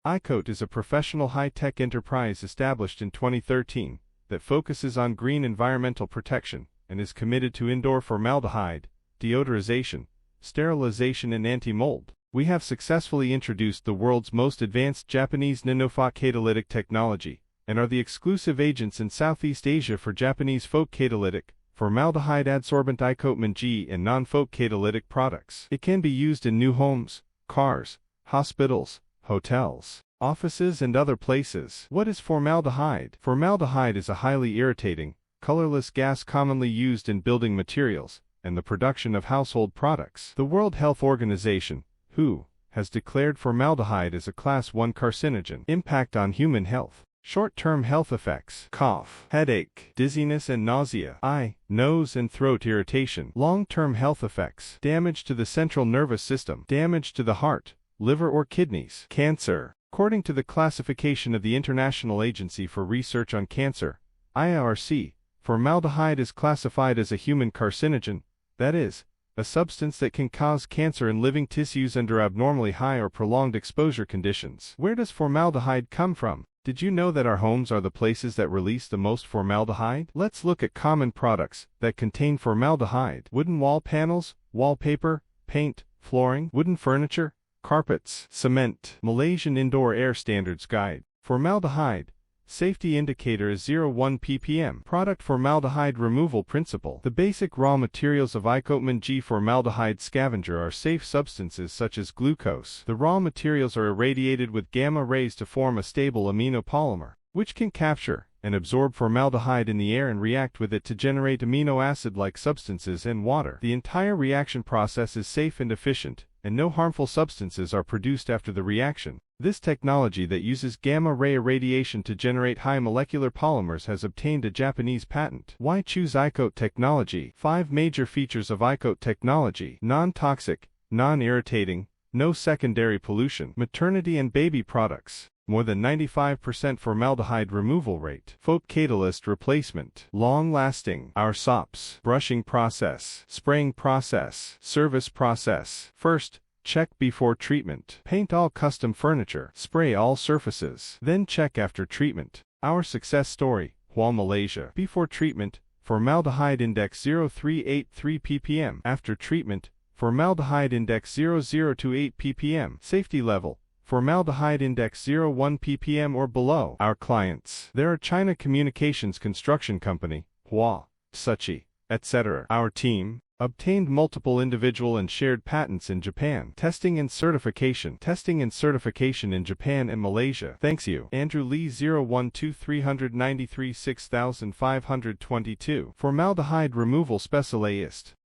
iCoat is a professional high-tech enterprise established in 2013 that focuses on green environmental protection and is committed to indoor formaldehyde, deodorization, sterilization and anti-mold. We have successfully introduced the world's most advanced Japanese nano-catalytic technology and are the exclusive agents in Southeast Asia for Japanese catalytic, formaldehyde adsorbent iCoat's and non-catalytic products. It can be used in new homes, cars, hospitals, hotels, offices and other places. What is formaldehyde? Formaldehyde is a highly irritating, colorless gas commonly used in building materials and the production of household products. The World Health Organization, WHO, has declared formaldehyde as a Class 1 carcinogen. Impact on human health. Short-term health effects: cough, headache, dizziness and nausea, eye, nose and throat irritation. Long-term health effects: damage to the central nervous system, damage to the heart, liver or kidneys, cancer. According to the classification of the International Agency for Research on Cancer, IARC, formaldehyde is classified as a human carcinogen, that is, a substance that can cause cancer in living tissues under abnormally high or prolonged exposure conditions. Where does formaldehyde come from? Did you know that our homes are the places that release the most formaldehyde? Let's look at common products that contain formaldehyde: wooden wall panels, wallpaper, paint, flooring, wooden furniture, carpets, cement. Malaysian Indoor Air Standards Guide. Formaldehyde. Safety indicator is 0.1 ppm. Product formaldehyde removal principle. The basic raw materials of iCoat's formaldehyde scavenger are safe substances such as glucose. The raw materials are irradiated with gamma rays to form a stable aminopolymer, which can capture and absorb formaldehyde in the air and react with it to generate amino acid-like substances and water. The entire reaction process is safe and efficient, and no harmful substances are produced after the reaction. This technology that uses gamma-ray irradiation to generate high molecular polymers has obtained a Japanese patent. Why choose iCoat technology? 5 major features of iCoat technology: non-toxic, non-irritating, no secondary pollution, maternity and baby products, more than 95% formaldehyde removal rate, catalyst replacement, long-lasting, our SOPs, brushing process, spraying process, service process. First, check before treatment. Paint all custom furniture. Spray all surfaces. Then check after treatment. Our success story, Hual, Malaysia. Before treatment, formaldehyde index 0.383 ppm. After treatment, formaldehyde index 0.028 ppm. Safety level: formaldehyde index 0.1 ppm or below. Our clients: there are China Communications Construction Company, Hual, Suchi, etc. Our team obtained multiple individual and shared patents in Japan. Testing and certification. Testing and certification in Japan and Malaysia. Thanks you. Andrew Lee 012-393-6522. Formaldehyde removal specialist.